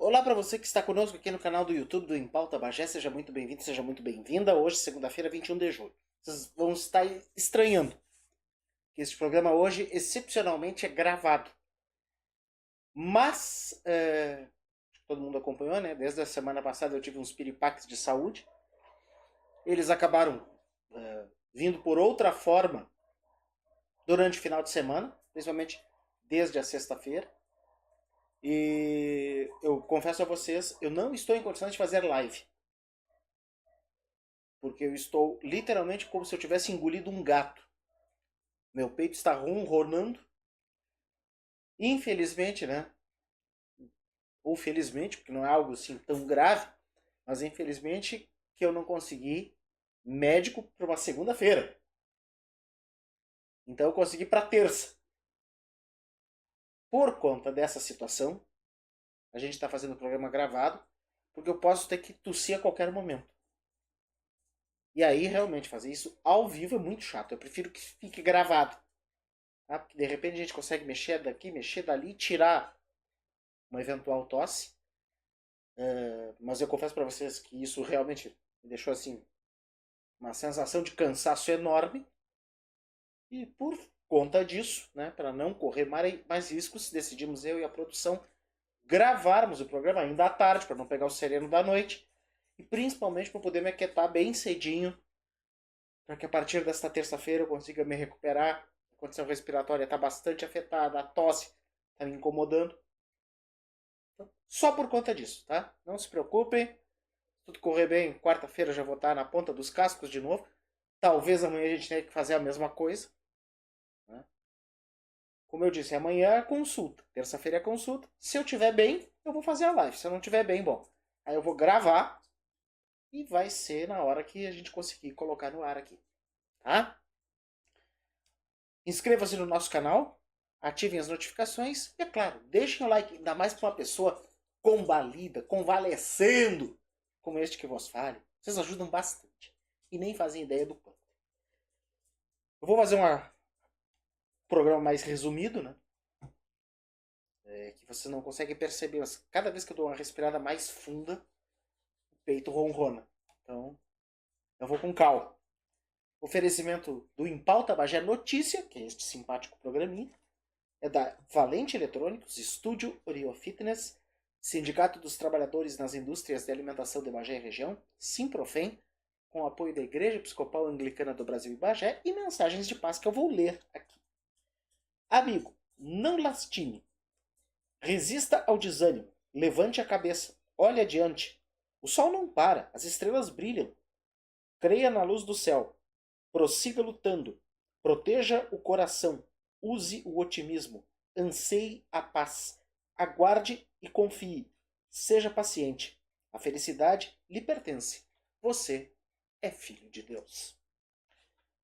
Olá para você que está conosco aqui no canal do YouTube do Em Pauta Bagé, seja muito bem-vindo, seja muito bem-vinda. Hoje, segunda-feira, 21 de julho. Vocês vão estar estranhando que este programa hoje, excepcionalmente, é gravado. Mas, todo mundo acompanhou, né? Desde a semana passada eu tive uns piripaques de saúde. Eles acabaram vindo por outra forma durante o final de semana, principalmente desde a sexta-feira. E eu confesso a vocês, eu não estou em condições de fazer live. Porque eu estou literalmente como se eu tivesse engolido um gato. Meu peito está ronronando. Infelizmente, né? Ou felizmente, porque não é algo assim tão grave, mas infelizmente que eu não consegui médico para uma segunda-feira. Então eu consegui para terça. Por conta dessa situação, a gente está fazendo o programa gravado, porque eu posso ter que tossir a qualquer momento. E aí, realmente, fazer isso ao vivo é muito chato. Eu prefiro que fique gravado. Tá? Porque de repente a gente consegue mexer daqui, mexer dali, tirar uma eventual tosse. Mas eu confesso para vocês que isso realmente me deixou assim uma sensação de cansaço enorme. E por conta disso, né, para não correr mais riscos, decidimos eu e a produção gravarmos o programa ainda à tarde, para não pegar o sereno da noite. E principalmente para poder me aquietar bem cedinho, para que a partir desta terça-feira eu consiga me recuperar. A condição respiratória está bastante afetada, a tosse está me incomodando. Então, só por conta disso, tá? Não se preocupem. Se tudo correr bem, quarta-feira já vou estar na ponta dos cascos de novo. Talvez amanhã a gente tenha que fazer a mesma coisa. Né? Como eu disse, amanhã é consulta. Terça-feira é consulta. Se eu tiver bem, eu vou fazer a live. Se eu não tiver bem, bom. Aí eu vou gravar e vai ser na hora que a gente conseguir colocar no ar aqui. Tá? Inscreva-se no nosso canal, ativem as notificações e, é claro, deixem o like, ainda mais para uma pessoa combalida, convalescendo, como este que vos fale. Vocês ajudam bastante e nem fazem ideia do quanto. Eu vou fazer um programa mais resumido, né? Que você não consegue perceber, mas cada vez que eu dou uma respirada mais funda, o peito ronrona. Então, eu vou com calma. Oferecimento do Em Pauta Bagé Notícia, que é este simpático programinha. É da Valente Eletrônicos, Estúdio Orio Fitness, Sindicato dos Trabalhadores nas Indústrias de Alimentação de Bagé e Região, Simprofem, com apoio da Igreja Episcopal Anglicana do Brasil e Bagé, e mensagens de paz que eu vou ler aqui. Amigo, não lastime. Resista ao desânimo. Levante a cabeça. Olhe adiante. O sol não para, as estrelas brilham. Creia na luz do céu. Prossiga lutando. Proteja o coração. Use o otimismo. Anseie a paz. Aguarde e confie. Seja paciente. A felicidade lhe pertence. Você é filho de Deus.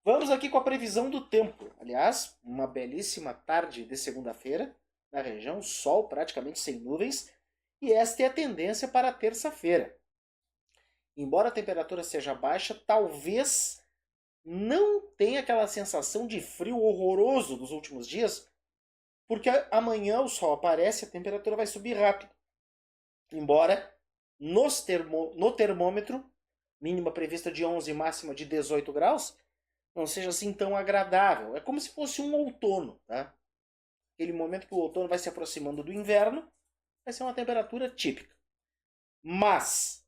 Vamos aqui com a previsão do tempo. Aliás, uma belíssima tarde de segunda-feira na região, sol praticamente sem nuvens, e esta é a tendência para a terça-feira. Embora a temperatura seja baixa, talvez não tenha aquela sensação de frio horroroso dos últimos dias, porque amanhã o sol aparece e a temperatura vai subir rápido. Embora no termômetro, mínima prevista de 11 e máxima de 18 graus, não seja assim tão agradável. É como se fosse um outono, tá? Aquele momento que o outono vai se aproximando do inverno, vai ser uma temperatura típica. Mas,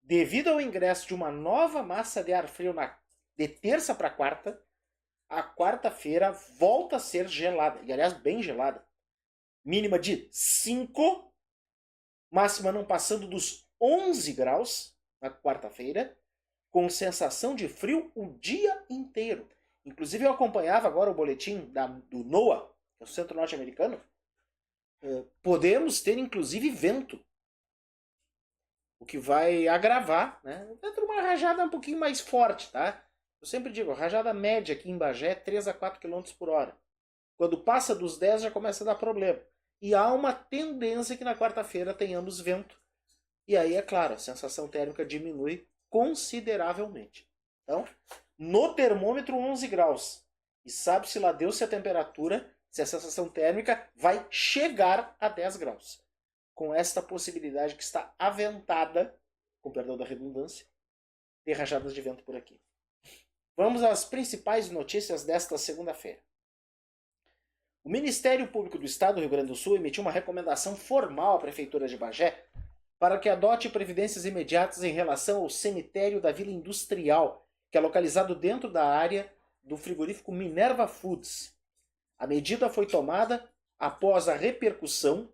devido ao ingresso de uma nova massa de ar frio de terça para quarta, a quarta-feira volta a ser gelada. E, aliás, bem gelada. Mínima de 5, máxima não passando dos 11 graus na quarta-feira, com sensação de frio o dia inteiro. Inclusive, eu acompanhava agora o boletim do NOAA, que é o Centro Norte-Americano. Podemos ter, inclusive, vento. O que vai agravar, né? Dentro de uma rajada um pouquinho mais forte, tá? Eu sempre digo, a rajada média aqui em Bagé é 3 a 4 km por hora. Quando passa dos 10 já começa a dar problema. E há uma tendência que na quarta-feira tenhamos vento. E aí, é claro, a sensação térmica diminui consideravelmente. Então, no termômetro 11 graus. E sabe-se lá Deus se a temperatura, se a sensação térmica vai chegar a 10 graus. com esta possibilidade que está aventada, com perdão da redundância, de rajadas de vento por aqui. Vamos às principais notícias desta segunda-feira. O Ministério Público do Estado do Rio Grande do Sul emitiu uma recomendação formal à Prefeitura de Bagé para que adote providências imediatas em relação ao cemitério da Vila Industrial, que é localizado dentro da área do frigorífico Minerva Foods. A medida foi tomada após a repercussão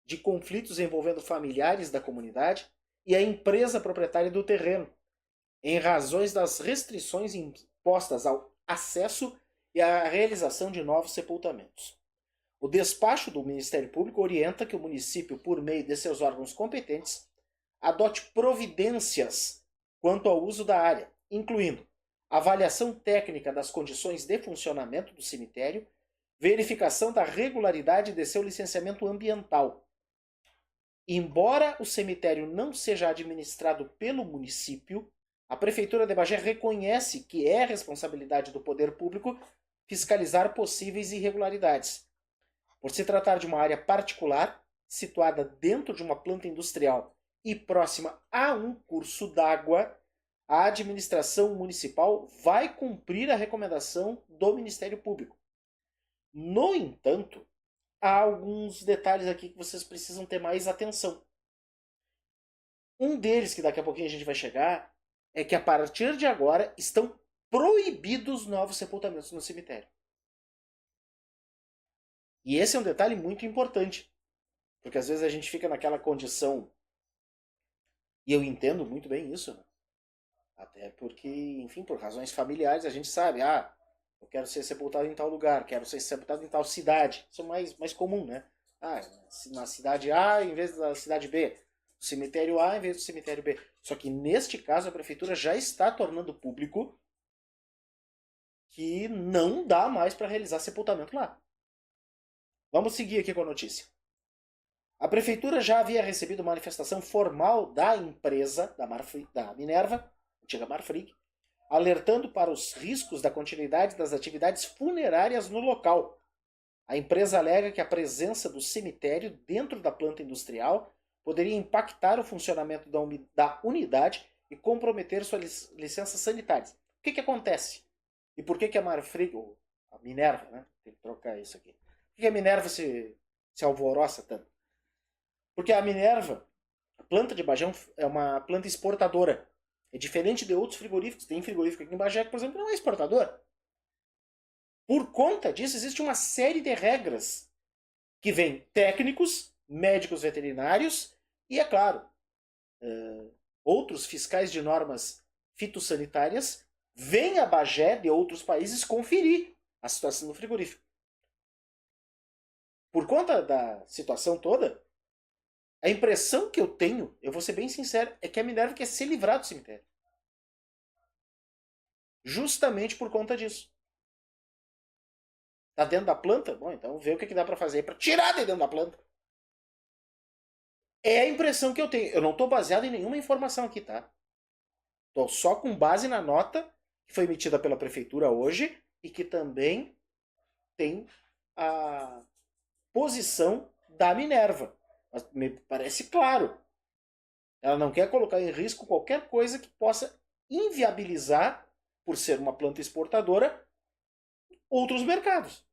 de conflitos envolvendo familiares da comunidade e a empresa proprietária do terreno, em razões das restrições impostas ao acesso e à realização de novos sepultamentos. O despacho do Ministério Público orienta que o município, por meio de seus órgãos competentes, adote providências quanto ao uso da área, incluindo avaliação técnica das condições de funcionamento do cemitério, verificação da regularidade de seu licenciamento ambiental. Embora o cemitério não seja administrado pelo município, a Prefeitura de Bagé reconhece que é responsabilidade do poder público fiscalizar possíveis irregularidades. Por se tratar de uma área particular, situada dentro de uma planta industrial e próxima a um curso d'água, a administração municipal vai cumprir a recomendação do Ministério Público. No entanto, há alguns detalhes aqui que vocês precisam ter mais atenção. Um deles, que daqui a pouquinho a gente vai chegar, é que a partir de agora estão proibidos novos sepultamentos no cemitério. E esse é um detalhe muito importante, porque às vezes a gente fica naquela condição, e eu entendo muito bem isso, né? Até porque, enfim, por razões familiares, a gente sabe, eu quero ser sepultado em tal lugar, quero ser sepultado em tal cidade. Isso é mais comum, né? Na cidade A em vez da cidade B. Cemitério A em vez do cemitério B. Só que neste caso a prefeitura já está tornando público que não dá mais para realizar sepultamento lá. Vamos seguir aqui com a notícia. A prefeitura já havia recebido manifestação formal da empresa, da Minerva, antiga Marfrig, alertando para os riscos da continuidade das atividades funerárias no local. A empresa alega que a presença do cemitério dentro da planta industrial poderia impactar o funcionamento da unidade e comprometer suas licenças sanitárias. O que acontece? E por que a Marfrig, ou a Minerva, né? Tem que trocar isso aqui. Por que a Minerva se alvoroça tanto? Porque a Minerva, a planta de Bagé, é uma planta exportadora. É diferente de outros frigoríficos. Tem frigorífico aqui em Bagé que, por exemplo, não é exportador. Por conta disso, existe uma série de regras que vêm técnicos, médicos veterinários e, é claro, outros fiscais de normas fitossanitárias vêm a Bagé de outros países conferir a situação do frigorífico. Por conta da situação toda, a impressão que eu tenho, eu vou ser bem sincero, é que a Minerva quer se livrar do cemitério. Justamente por conta disso. Tá dentro da planta? Bom, então vê o que dá para fazer para tirar de dentro da planta. É a impressão que eu tenho. Eu não estou baseado em nenhuma informação aqui, tá? Estou só com base na nota que foi emitida pela prefeitura hoje e que também tem a posição da Minerva. Mas me parece claro. Ela não quer colocar em risco qualquer coisa que possa inviabilizar, por ser uma planta exportadora, outros mercados.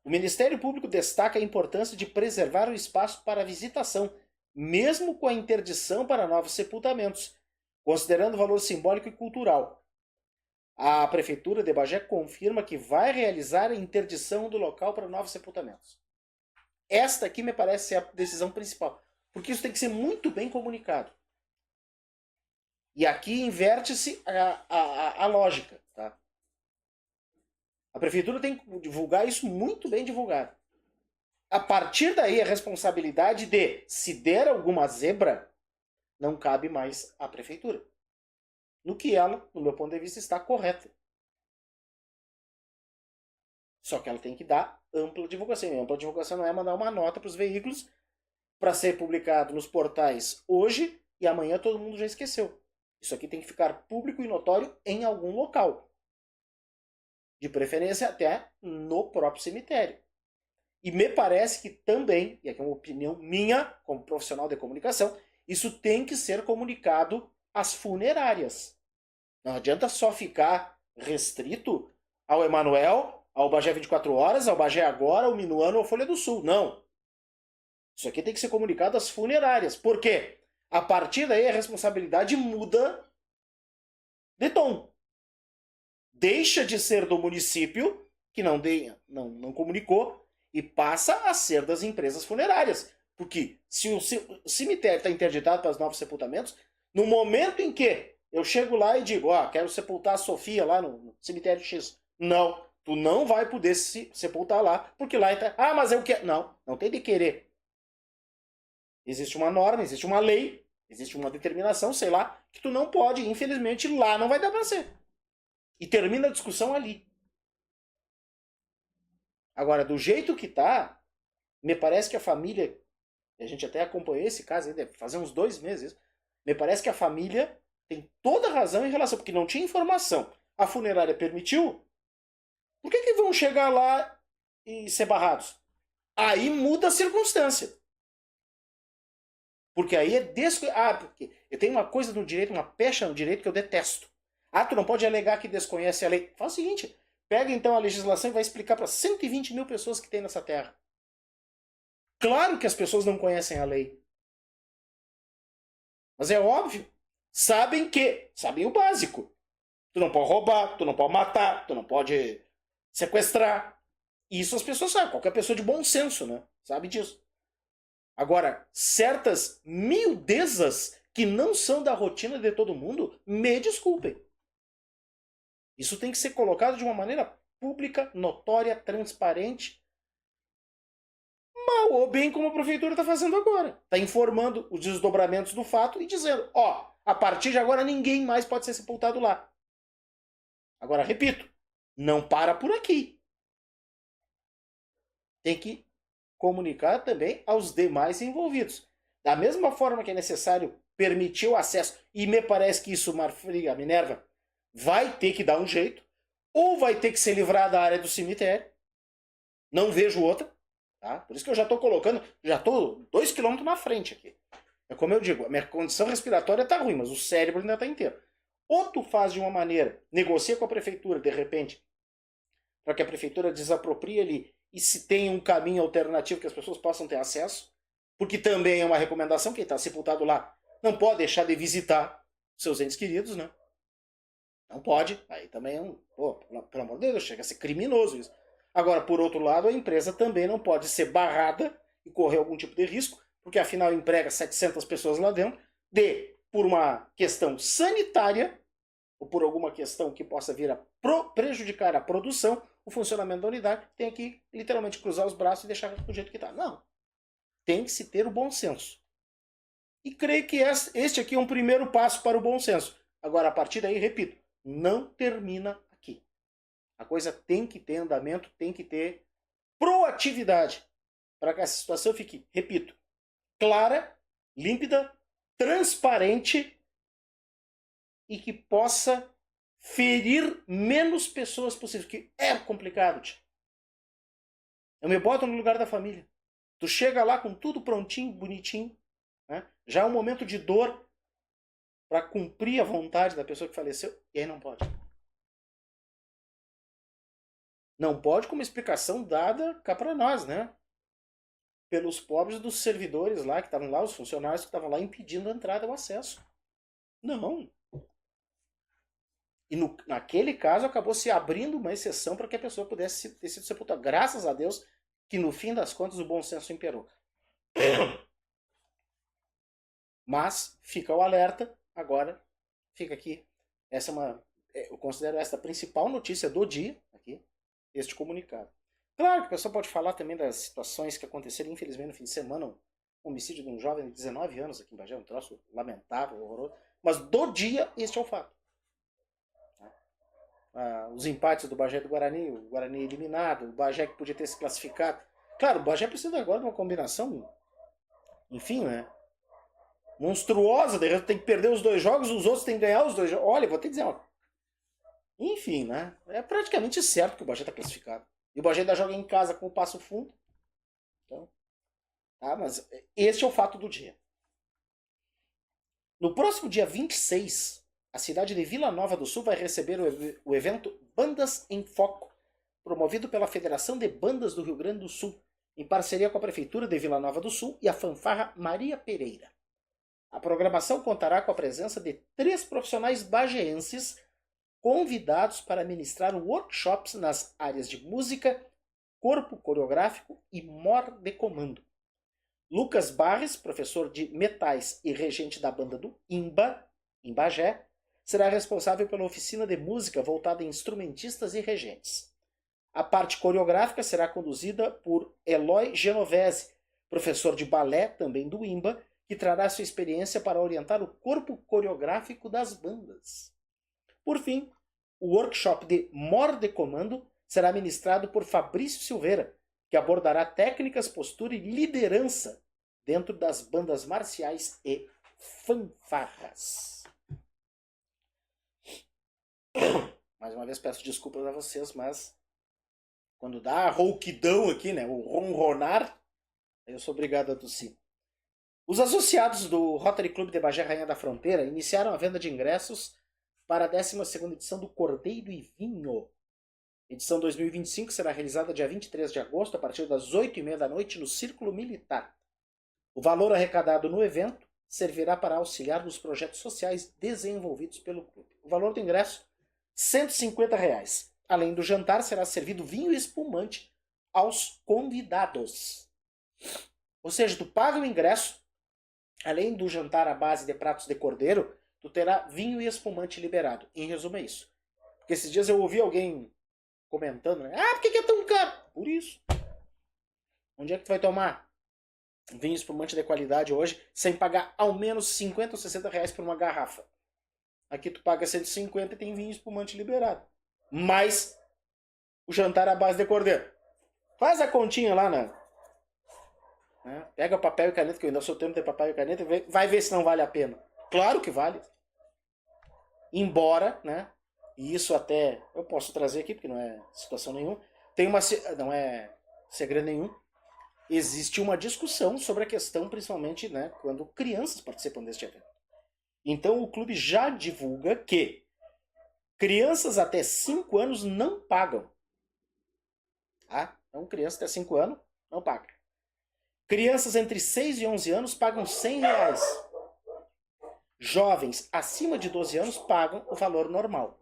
O Ministério Público destaca a importância de preservar o espaço para visitação, mesmo com a interdição para novos sepultamentos, considerando o valor simbólico e cultural. A Prefeitura de Bagé confirma que vai realizar a interdição do local para novos sepultamentos. Esta aqui me parece ser a decisão principal, porque isso tem que ser muito bem comunicado. E aqui inverte-se a lógica. Tá? A prefeitura tem que divulgar isso muito bem divulgado. A partir daí, a responsabilidade de, se der alguma zebra, não cabe mais à prefeitura. No que ela, no meu ponto de vista, está correta. Só que ela tem que dar ampla divulgação. E ampla divulgação não é mandar uma nota para os veículos para ser publicado nos portais hoje e amanhã todo mundo já esqueceu. Isso aqui tem que ficar público e notório em algum local. De preferência até no próprio cemitério. E me parece que também, e aqui é uma opinião minha, como profissional de comunicação, isso tem que ser comunicado às funerárias. Não adianta só ficar restrito ao Emanuel, ao Bagé 24 Horas, ao Bagé Agora, ao Minuano, ao Folha do Sul. Não. Isso aqui tem que ser comunicado às funerárias. Por quê? A partir daí a responsabilidade muda de tom. Deixa de ser do município, que não comunicou, e passa a ser das empresas funerárias. Porque se o cemitério está interditado para os novos sepultamentos, no momento em que eu chego lá e digo, quero sepultar a Sofia lá no cemitério X. Não, tu não vai poder se sepultar lá, porque lá está... mas eu quero... Não tem de querer. Existe uma norma, existe uma lei, existe uma determinação, sei lá, que tu não pode, infelizmente, lá não vai dar pra ser. E termina a discussão ali. Agora, do jeito que tá, me parece que a família, a gente até acompanhou esse caso, aí deve fazer uns 2 meses, me parece que a família tem toda a razão em relação, porque não tinha informação. A funerária permitiu, por que vão chegar lá e ser barrados? Aí muda a circunstância. Porque aí é porque eu tenho uma coisa no direito, uma pecha no direito que eu detesto. Tu não pode alegar que desconhece a lei. Faz o seguinte, pega então a legislação e vai explicar para 120 mil pessoas que tem nessa terra. Claro que as pessoas não conhecem a lei. Mas é óbvio. Sabem o básico. Tu não pode roubar, tu não pode matar, tu não pode sequestrar. Isso as pessoas sabem. Qualquer pessoa de bom senso, né? Sabe disso. Agora, certas miudezas que não são da rotina de todo mundo, me desculpem. Isso tem que ser colocado de uma maneira pública, notória, transparente. Mal ou bem como a prefeitura está fazendo agora. Está informando os desdobramentos do fato e dizendo, a partir de agora ninguém mais pode ser sepultado lá. Agora, repito, não para por aqui. Tem que comunicar também aos demais envolvidos. Da mesma forma que é necessário permitir o acesso, e me parece que isso, a Minerva, vai ter que dar um jeito, ou vai ter que ser livrada da área do cemitério. Não vejo outra. Tá? Por isso que eu já estou colocando, já estou 2 km na frente aqui. É como eu digo, a minha condição respiratória está ruim, mas o cérebro ainda está inteiro. Ou tu faz de uma maneira, negocia com a prefeitura, de repente, para que a prefeitura desaproprie ali e se tem um caminho alternativo que as pessoas possam ter acesso, porque também é uma recomendação, quem está sepultado lá não pode deixar de visitar seus entes queridos, né? Não pode, aí também é pelo amor de Deus, chega a ser criminoso isso. Agora, por outro lado, a empresa também não pode ser barrada e correr algum tipo de risco, porque afinal emprega 700 pessoas lá dentro, por uma questão sanitária, ou por alguma questão que possa vir a prejudicar a produção, o funcionamento da unidade, tem que literalmente cruzar os braços e deixar do jeito que está. Não. Tem que se ter o bom senso. E creio que este aqui é um primeiro passo para o bom senso. Agora, a partir daí, repito, não termina aqui. A coisa tem que ter andamento, tem que ter proatividade para que essa situação fique, repito, clara, límpida, transparente e que possa ferir menos pessoas possível, que é complicado. Tia. Eu me boto no lugar da família. Tu chega lá com tudo prontinho, bonitinho, né? Já é um momento de dor para cumprir a vontade da pessoa que faleceu, e aí não pode. Não pode com uma explicação dada cá para nós, né? Pelos pobres dos servidores lá, que estavam lá, os funcionários que estavam lá impedindo a entrada e o acesso. Não. E naquele caso acabou se abrindo uma exceção para que a pessoa pudesse ter sido sepultada. Graças a Deus que no fim das contas o bom senso imperou. Mas fica o alerta, agora fica aqui. Eu considero esta a principal notícia do dia, aqui, este comunicado. Claro que a pessoa pode falar também das situações que aconteceram, infelizmente, no fim de semana, um homicídio de um jovem de 19 anos aqui em Bagé, um troço lamentável, horroroso. Mas do dia, este é o fato. Os empates do Bagé e do Guarani, o Guarani eliminado, o Bagé que podia ter se classificado. Claro, o Bagé precisa agora de uma combinação, enfim, né? Monstruosa, de repente tem que perder os 2 jogos, os outros têm que ganhar os 2 jogos. Olha, vou te dizer uma... Enfim, né? É praticamente certo que o Bagé está classificado. E o Bagé ainda joga em casa com o Passo Fundo. Então, tá? Mas este é o fato do dia. No próximo dia 26, a cidade de Vila Nova do Sul vai receber o evento Bandas em Foco, promovido pela Federação de Bandas do Rio Grande do Sul, em parceria com a Prefeitura de Vila Nova do Sul e a fanfarra Maria Pereira. A programação contará com a presença de 3 profissionais bageenses convidados para ministrar workshops nas áreas de música, corpo coreográfico e mor de comando. Lucas Barres, professor de metais e regente da banda do IMBA, em Bagé, será responsável pela oficina de música voltada a instrumentistas e regentes. A parte coreográfica será conduzida por Eloy Genovese, professor de balé também do IMBA, que trará sua experiência para orientar o corpo coreográfico das bandas. Por fim, o workshop de mor de comando será ministrado por Fabrício Silveira, que abordará técnicas, postura e liderança dentro das bandas marciais e fanfarras. Mais uma vez peço desculpas a vocês, mas quando dá a rouquidão aqui, né, o ronronar, eu sou obrigado a tossir. Os associados do Rotary Club de Bagé Rainha da Fronteira iniciaram a venda de ingressos para a 12ª edição do Cordeiro e Vinho. Edição 2025 será realizada dia 23 de agosto, a partir das 8h30 da noite, no Círculo Militar. O valor arrecadado no evento servirá para auxiliar nos projetos sociais desenvolvidos pelo clube. O valor do ingresso, R$ 150. Além do jantar, será servido vinho e espumante aos convidados. Ou seja, tu paga o ingresso, além do jantar à base de pratos de cordeiro, tu terá vinho e espumante liberado. Em resumo é isso. Porque esses dias eu ouvi alguém comentando, né? Ah, por que é tão caro? Por isso. Onde é que tu vai tomar vinho e espumante de qualidade hoje sem pagar ao menos 50 ou 60 reais por uma garrafa? Aqui tu paga 150 e tem vinho e espumante liberado. Mais o jantar à base de cordeiro. Faz a continha lá, né? Pega papel e caneta, que eu ainda sou tempo de papel e caneta, e vai ver se não vale a pena. Claro que vale. Embora, né? E isso até eu posso trazer aqui, porque não é situação nenhuma. Não é segredo nenhum. Existe uma discussão sobre a questão, principalmente, né, quando crianças participam deste evento. Então o clube já divulga que crianças até 5 anos não pagam. Tá? Então criança até 5 anos não paga. Crianças entre 6 e 11 anos pagam R$100. Jovens acima de 12 anos pagam o valor normal.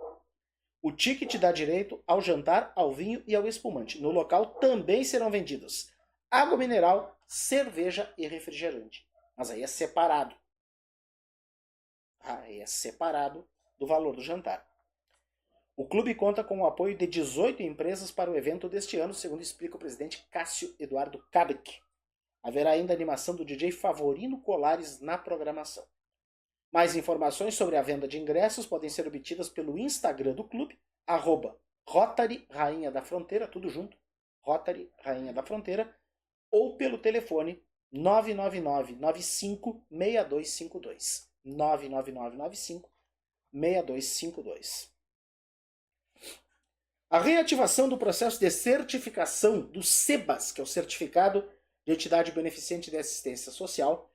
O ticket dá direito ao jantar, ao vinho e ao espumante. No local também serão vendidos água mineral, cerveja e refrigerante. Mas aí é separado. Aí é separado do valor do jantar. O clube conta com o apoio de 18 empresas para o evento deste ano, segundo explica o presidente Cássio Eduardo Kabeck. Haverá ainda a animação do DJ Favorino Colares na programação. Mais informações sobre a venda de ingressos podem ser obtidas pelo Instagram do clube, @Rotary Rainha da Fronteira, tudo junto, Rotary Rainha da Fronteira, ou pelo telefone 999-95-6252. 999-95-6252. A reativação do processo de certificação do SEBAS, que é o Certificado de Entidade Beneficente de Assistência Social,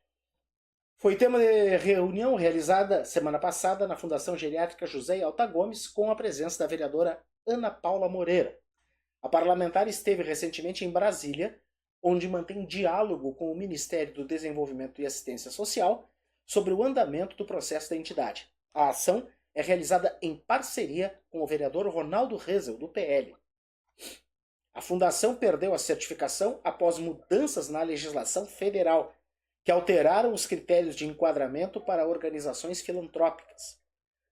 foi tema de reunião realizada semana passada na Fundação Geriátrica José Alta Gomes, com a presença da vereadora Ana Paula Moreira. A parlamentar esteve recentemente em Brasília, onde mantém diálogo com o Ministério do Desenvolvimento e Assistência Social sobre o andamento do processo da entidade. A ação é realizada em parceria com o vereador Ronaldo Rezel, do PL. A fundação perdeu a certificação após mudanças na legislação federal, que alteraram os critérios de enquadramento para organizações filantrópicas.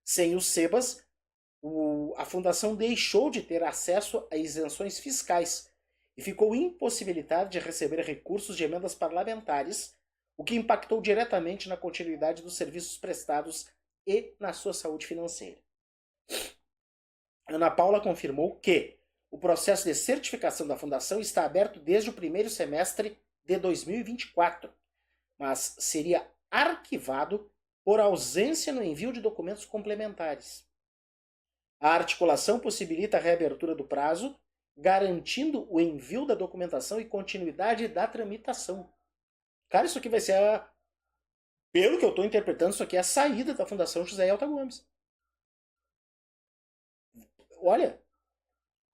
Sem os SEBAS, a fundação deixou de ter acesso a isenções fiscais e ficou impossibilitada de receber recursos de emendas parlamentares, o que impactou diretamente na continuidade dos serviços prestados e na sua saúde financeira. Ana Paula confirmou que o processo de certificação da fundação está aberto desde o primeiro semestre de 2024, mas seria arquivado por ausência no envio de documentos complementares. A articulação possibilita a reabertura do prazo garantindo o envio da documentação e continuidade da tramitação. Cara, isso aqui vai ser pelo que eu estou interpretando, isso aqui é a saída da Fundação José Elta Gomes. Olha,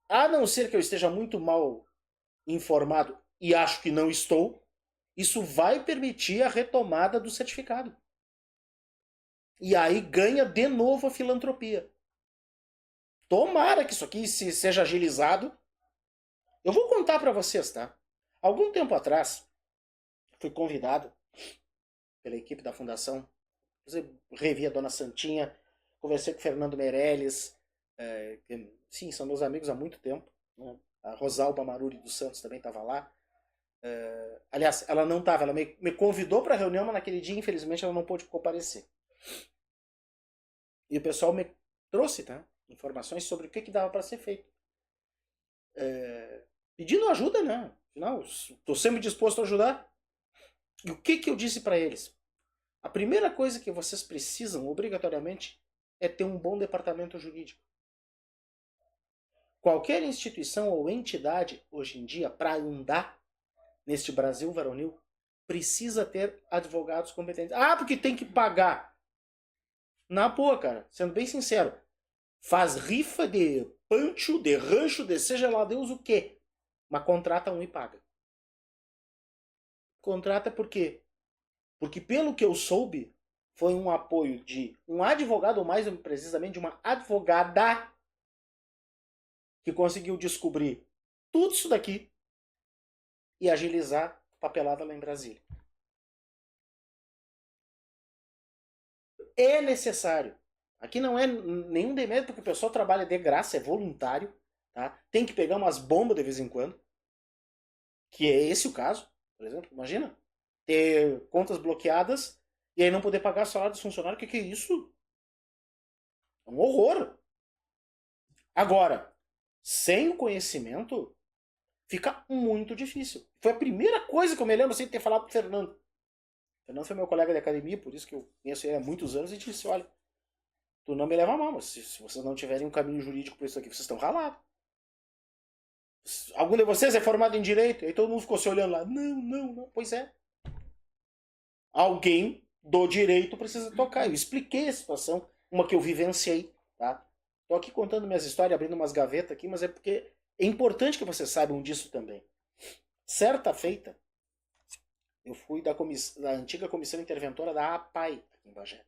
a não ser que eu esteja muito mal informado, e acho que não estou, isso vai permitir a retomada do certificado. E aí ganha de novo a filantropia. Tomara que isso aqui seja agilizado. Eu vou contar para vocês, tá? Algum tempo atrás, fui convidado pela equipe da fundação. Revi a Dona Santinha, conversei com o Fernando Meirelles, que, sim, são meus amigos há muito tempo. Né? A Rosalba Maruri dos Santos também estava lá. Aliás, ela não estava, ela me convidou para a reunião, mas naquele dia, infelizmente, ela não pôde comparecer. E o pessoal me trouxe, tá, informações sobre o que dava para ser feito. Pedindo ajuda, né? Afinal, estou sempre disposto a ajudar. E o que eu disse para eles? A primeira coisa que vocês precisam, obrigatoriamente, é ter um bom departamento jurídico. Qualquer instituição ou entidade, hoje em dia, para andar neste Brasil varonil, precisa ter advogados competentes. Ah, porque tem que pagar. Na boa, cara, sendo bem sincero, faz rifa de pancho, de rancho, de seja lá Deus o quê, mas contrata um e paga. Contrata por quê? Porque pelo que eu soube, foi um apoio de um advogado, ou mais precisamente de uma advogada, que conseguiu descobrir tudo isso daqui e agilizar a papelada lá em Brasília. É necessário. Aqui não é nenhum demérito, porque o pessoal trabalha de graça, é voluntário. Tá? Tem que pegar umas bombas de vez em quando. Que é esse o caso, por exemplo. Imagina. Ter contas bloqueadas e aí não poder pagar salário dos funcionários. O que é isso? É um horror. Agora, sem o conhecimento, fica muito difícil. Foi a primeira coisa que eu me lembro assim, de ter falado pro Fernando. O Fernando foi meu colega de academia, por isso que eu conheço ele há muitos anos, e disse, olha, tu não me leva a mal, mas se vocês não tiverem um caminho jurídico para isso aqui, vocês estão ralados. Algum de vocês é formado em direito? E aí todo mundo ficou se olhando lá. Não. Pois é. Alguém do direito precisa tocar. Eu expliquei a situação, uma que eu vivenciei, tá? Tô aqui contando minhas histórias, abrindo umas gavetas aqui, mas é porque é importante que vocês saibam disso também. Certa feita, eu fui da antiga comissão interventora da APAI, aqui em Bagé.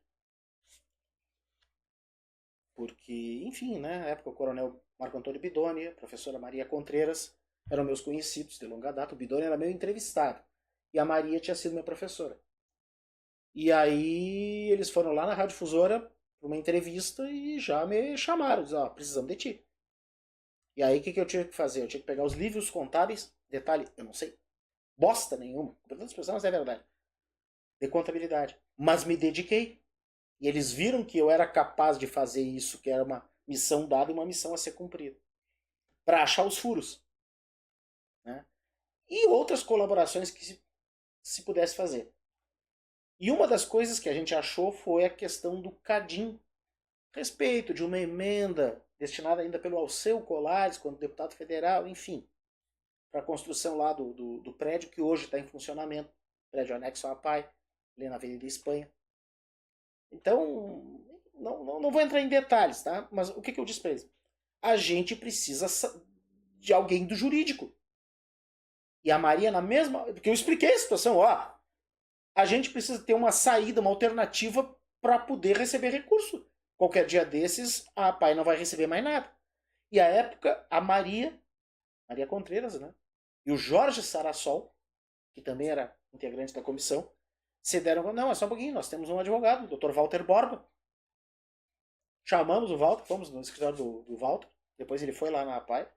Porque, enfim, né, na época o coronel Marco Antônio Bidoni, a professora Maria Contreras, eram meus conhecidos de longa data. O Bidoni era meu entrevistado. E a Maria tinha sido minha professora. E aí eles foram lá na Rádio Difusora para uma entrevista e já me chamaram. Disseram, precisamos de ti. E aí o que eu tinha que fazer? Eu tinha que pegar os livros contábeis. Detalhe, eu não sei bosta nenhuma. Portanto, as pessoas, mas é verdade. De contabilidade. Mas me dediquei. E eles viram que eu era capaz de fazer isso, que era uma missão dada e uma missão a ser cumprida. Para achar os furos. Né? E outras colaborações que se pudesse fazer. E uma das coisas que a gente achou foi a questão do CADIM. Respeito de uma emenda destinada ainda pelo Alceu Colares, quando deputado federal, enfim. Para a construção lá do prédio que hoje está em funcionamento. Prédio anexo à APAI, ali na Avenida Espanha. Então, não vou entrar em detalhes, tá? Mas o que eu disse para eles? A gente precisa de alguém do jurídico. E a Maria na mesma... Porque eu expliquei a situação, ó. A gente precisa ter uma saída, uma alternativa para poder receber recurso. Qualquer dia desses, a APAI não vai receber mais nada. E à época, a Maria Contreras, né? E o Jorge Sarassol, que também era integrante da comissão, se deram... Não, é só um pouquinho, nós temos um advogado, o Dr. Walter Borba. Chamamos o Walter, fomos no escritório do Walter, depois ele foi lá na APAI.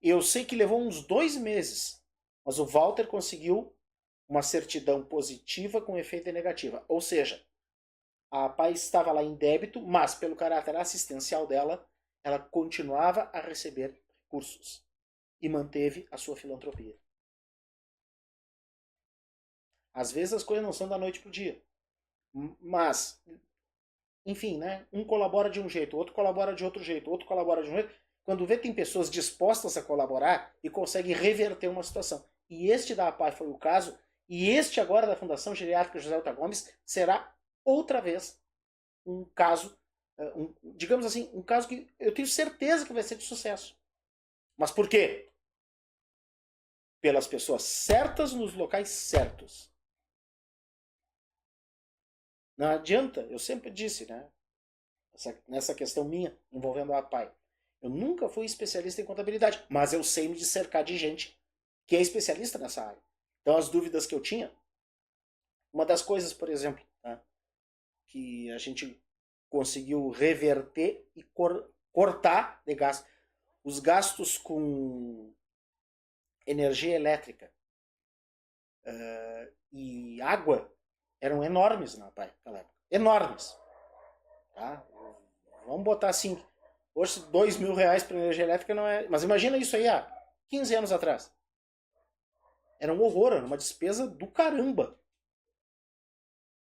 E eu sei que levou uns 2 meses, mas o Walter conseguiu uma certidão positiva com efeito negativa. Ou seja, a APAI estava lá em débito, mas pelo caráter assistencial dela, ela continuava a receber recursos e manteve a sua filantropia. Às vezes as coisas não são da noite para o dia, mas enfim, né? Um colabora de um jeito, outro colabora de outro jeito, outro colabora de um jeito. Quando vê, tem pessoas dispostas a colaborar e consegue reverter uma situação. E este da APAI foi o caso, e este agora da Fundação Geriátrica José Alta Gomes será outra vez um caso, digamos assim, um caso que eu tenho certeza que vai ser de sucesso. Mas por quê? Pelas pessoas certas nos locais certos. Não adianta, eu sempre disse, né? Nessa questão minha envolvendo a APAI. Eu nunca fui especialista em contabilidade, mas eu sei me cercar de gente que é especialista nessa área. Então as dúvidas que eu tinha, uma das coisas, por exemplo, né, que a gente conseguiu reverter e cortar de gasto, os gastos com energia elétrica e água eram enormes na APAI naquela época. Enormes. Tá? Vamos botar assim, hoje R$ 2.000 para energia elétrica não é... Mas imagina isso aí há 15 anos atrás. Era um horror, era uma despesa do caramba.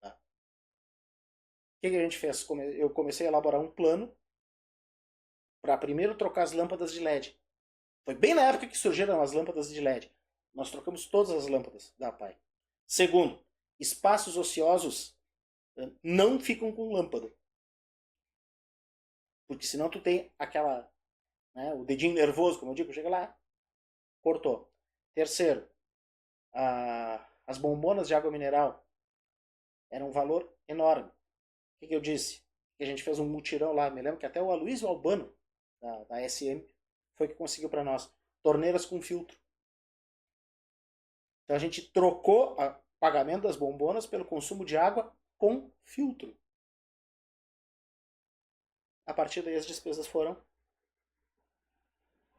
Tá? O que a gente fez? Eu comecei a elaborar um plano para primeiro trocar as lâmpadas de LED. Foi bem na época que surgiram as lâmpadas de LED. Nós trocamos todas as lâmpadas da APAI. Segundo, espaços ociosos não ficam com lâmpada. Porque senão tu tem aquela... Né, o dedinho nervoso, como eu digo, chega lá, cortou. Terceiro, as bombonas de água mineral eram um valor enorme. O que eu disse? Que a gente fez um mutirão lá. Me lembro que até o Aloysio Albano, da SM, foi que conseguiu para nós. Torneiras com filtro. Então a gente trocou o pagamento das bombonas pelo consumo de água com filtro. A partir daí as despesas foram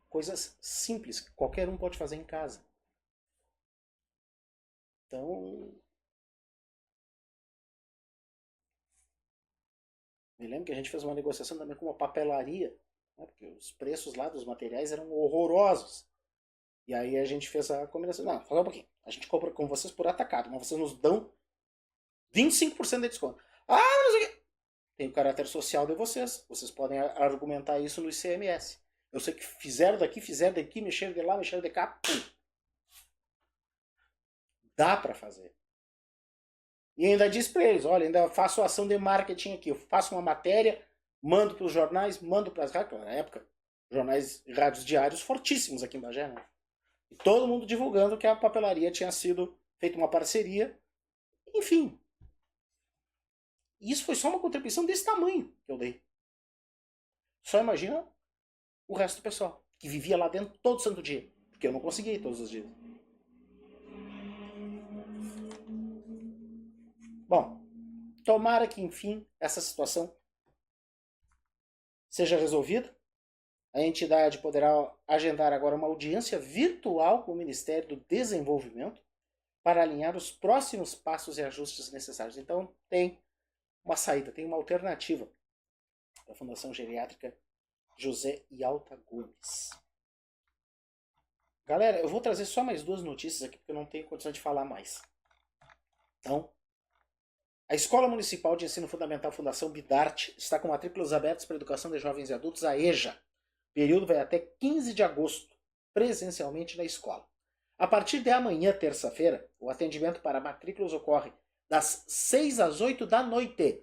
coisas simples, que qualquer um pode fazer em casa. Então, me lembro que a gente fez uma negociação também com uma papelaria, né, porque os preços lá dos materiais eram horrorosos. E aí a gente fez a combinação. Não, fala um pouquinho. A gente compra com vocês por atacado, mas vocês nos dão 25% de desconto. Ah, não sei o quê. Tem o caráter social de vocês. Vocês podem argumentar isso no ICMS. Eu sei que fizeram daqui, mexeram de lá, mexeram de cá. Pum. Dá para fazer. E ainda diz para eles, olha, ainda faço ação de marketing aqui. Eu faço uma matéria, mando para os jornais, mando para as rádios. Na época, jornais e rádios diários fortíssimos aqui em Bagé, né? E todo mundo divulgando que a papelaria tinha sido feita uma parceria. Enfim. E isso foi só uma contribuição desse tamanho que eu dei. Só imagina o resto do pessoal, que vivia lá dentro todo santo dia. Porque eu não conseguia ir todos os dias. Bom, tomara que, enfim, essa situação seja resolvida. A entidade poderá agendar agora uma audiência virtual com o Ministério do Desenvolvimento para alinhar os próximos passos e ajustes necessários. Então, tem uma saída, tem uma alternativa da Fundação Geriátrica José Alta Gomes. Galera, eu vou trazer só mais 2 notícias aqui, porque eu não tenho condição de falar mais. Então, a Escola Municipal de Ensino Fundamental Fundação Bidarte está com matrículas abertas para a educação de jovens e adultos, a EJA. O período vai até 15 de agosto, presencialmente na escola. A partir de amanhã, terça-feira, o atendimento para matrículas ocorre das 6 às 8 da noite.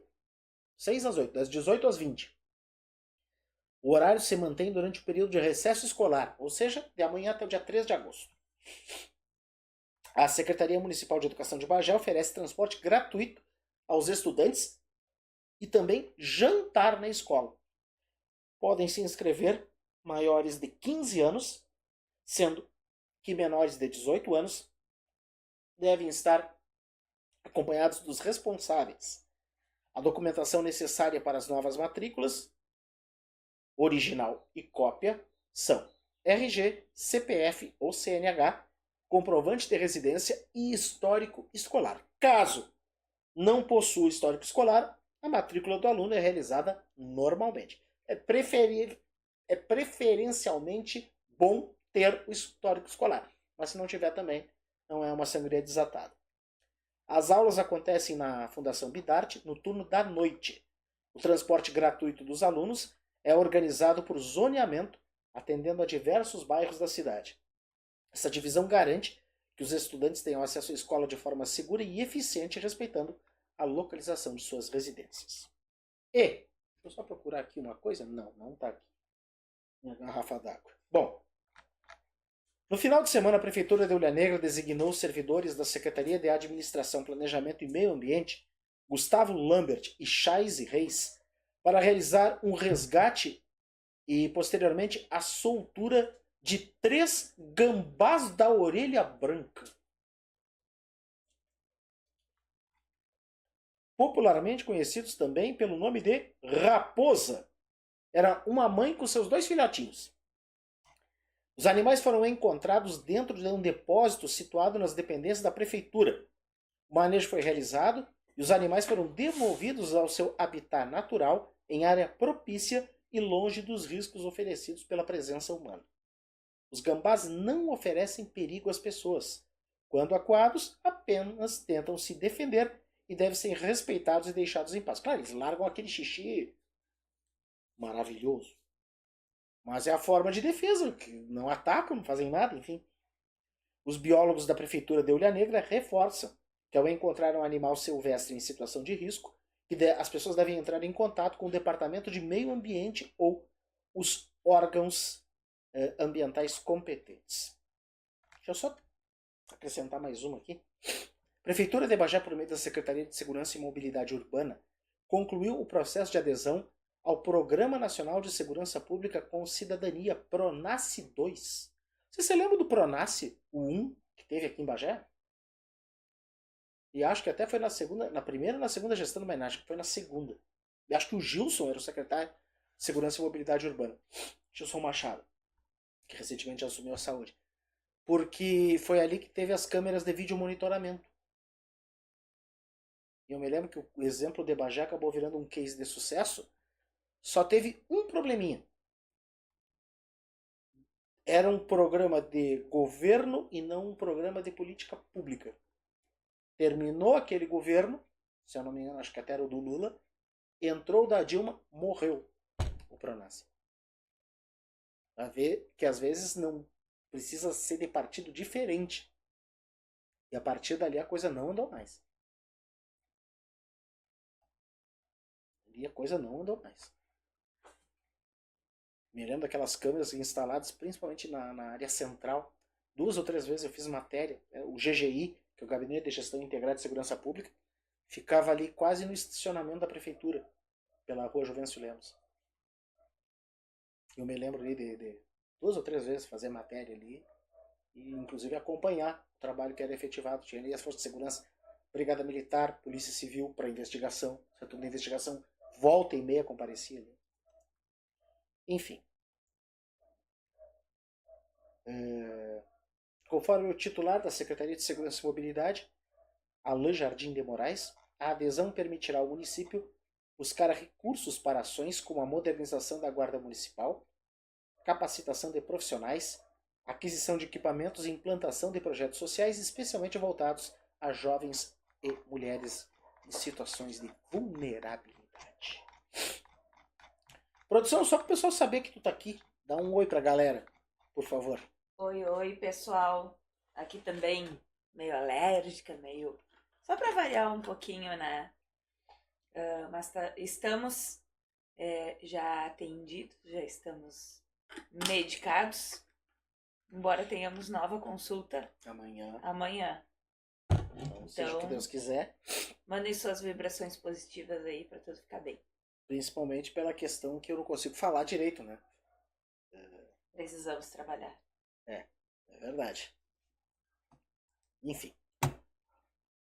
6 às 8, das 18 às 20. O horário se mantém durante o período de recesso escolar, ou seja, de amanhã até o dia 3 de agosto. A Secretaria Municipal de Educação de Bagé oferece transporte gratuito aos estudantes e também jantar na escola. Podem se inscrever maiores de 15 anos, sendo que menores de 18 anos devem estar acompanhados dos responsáveis. A documentação necessária para as novas matrículas, original e cópia, são RG, CPF ou CNH, comprovante de residência e histórico escolar. Caso não possua histórico escolar, a matrícula do aluno é realizada normalmente. É preferencialmente bom ter o histórico escolar, mas se não tiver também, não é uma sangria desatada. As aulas acontecem na Fundação Bidarte no turno da noite. O transporte gratuito dos alunos é organizado por zoneamento, atendendo a diversos bairros da cidade. Essa divisão garante que os estudantes tenham acesso à escola de forma segura e eficiente, respeitando a localização de suas residências. E, deixa eu só procurar aqui uma coisa. Não, não está aqui. Uma garrafa d'água. Bom, no final de semana, a Prefeitura de Ouro Negra designou servidores da Secretaria de Administração, Planejamento e Meio Ambiente, Gustavo Lambert e Chaise Reis, para realizar um resgate e, posteriormente, a soltura de 3 gambás da orelha branca. Popularmente conhecidos também pelo nome de raposa. Era uma mãe com seus 2 filhotinhos. Os animais foram encontrados dentro de um depósito situado nas dependências da prefeitura. O manejo foi realizado e os animais foram devolvidos ao seu habitat natural em área propícia e longe dos riscos oferecidos pela presença humana. Os gambás não oferecem perigo às pessoas. Quando acuados, apenas tentam se defender e devem ser respeitados e deixados em paz. Claro, eles largam aquele xixi maravilhoso. Mas é a forma de defesa, que não atacam, não fazem nada, enfim. Os biólogos da Prefeitura de Ouro Negra reforçam que ao encontrar um animal silvestre em situação de risco, as pessoas devem entrar em contato com o Departamento de Meio Ambiente ou os órgãos ambientais competentes. Deixa eu só acrescentar mais uma aqui. A Prefeitura de Bagé, por meio da Secretaria de Segurança e Mobilidade Urbana, concluiu o processo de adesão ao Programa Nacional de Segurança Pública com Cidadania, PRONASSE 2. Você se lembra do PRONASSE, o 1, que teve aqui em Bagé? E acho que até foi na primeira e na segunda gestão do Mainá, acho que foi na segunda. E acho que o Gilson era o secretário de Segurança e Mobilidade Urbana. Gilson Machado, que recentemente assumiu a saúde. Porque foi ali que teve as câmeras de vídeo monitoramento. E eu me lembro que o exemplo de Bagé acabou virando um case de sucesso. Só teve um probleminha. Era um programa de governo e não um programa de política pública. Terminou aquele governo, se eu não me engano, acho que até era o do Lula, entrou da Dilma, morreu o PRONASSE. Pra ver que às vezes não precisa ser de partido diferente. E a partir dali a coisa não andou mais. E a coisa não andou mais. Me lembro daquelas câmeras instaladas principalmente na área central. 2 ou 3 vezes eu fiz matéria. O GGI, que é o Gabinete de Gestão Integrada de Segurança Pública, ficava ali quase no estacionamento da prefeitura, pela rua Juvencio Lemos. Eu me lembro ali de 2 ou 3 vezes fazer matéria ali e inclusive acompanhar o trabalho que era efetivado. Tinha ali as forças de segurança, Brigada Militar, Polícia Civil para investigação. O setor de investigação volta e meia comparecia ali. Enfim. Conforme o titular da Secretaria de Segurança e Mobilidade, Alain Jardim de Moraes, a adesão permitirá ao município buscar recursos para ações como a modernização da Guarda Municipal, capacitação de profissionais, aquisição de equipamentos e implantação de projetos sociais especialmente voltados a jovens e mulheres em situações de vulnerabilidade. Produção, só para o pessoal saber que tu tá aqui, dá um oi pra galera, por favor. Oi, pessoal. Aqui também meio alérgica, meio... Só para variar um pouquinho, né? Mas estamos já atendidos, já estamos medicados, embora tenhamos nova consulta amanhã. Então, seja o que Deus quiser. Mandem suas vibrações positivas aí para tudo ficar bem. Principalmente pela questão que eu não consigo falar direito, né? Precisamos trabalhar. É verdade. Enfim.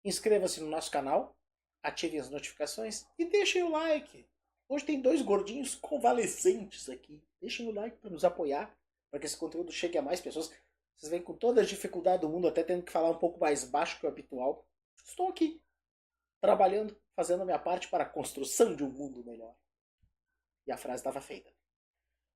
Inscreva-se no nosso canal, ative as notificações e deixem o like. Hoje tem 2 gordinhos convalescentes aqui. Deixem o like para nos apoiar, para que esse conteúdo chegue a mais pessoas. Vocês veem com toda a dificuldade do mundo, até tendo que falar um pouco mais baixo que o habitual. Estou aqui, trabalhando, fazendo a minha parte para a construção de um mundo melhor. E a frase estava feita.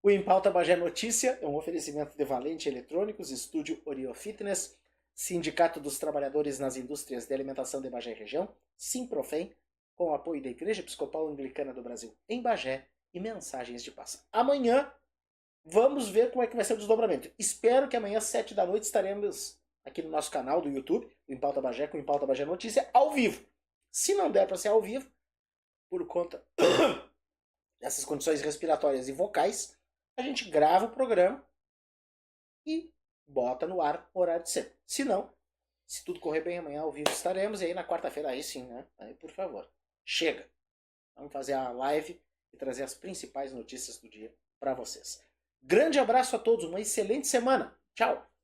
O Em Pauta Bagé Notícia é um oferecimento de Valente Eletrônicos, Estúdio Orio Fitness, Sindicato dos Trabalhadores nas Indústrias de Alimentação de Bagé e Região, Simprofem, com o apoio da Igreja Episcopal Anglicana do Brasil em Bagé e Mensagens de Paz. Amanhã vamos ver como é que vai ser o desdobramento. Espero que amanhã às 7 da noite estaremos aqui no nosso canal do YouTube, o Em Pauta Bagé, com o Em Pauta Bagé Notícia, ao vivo. Se não der para ser ao vivo, por conta dessas condições respiratórias e vocais, a gente grava o programa e bota no ar o horário de sempre. Se não, se tudo correr bem, amanhã ao vivo estaremos. E aí na quarta-feira, aí sim, né? Aí por favor, chega. Vamos fazer a live e trazer as principais notícias do dia para vocês. Grande abraço a todos, uma excelente semana. Tchau!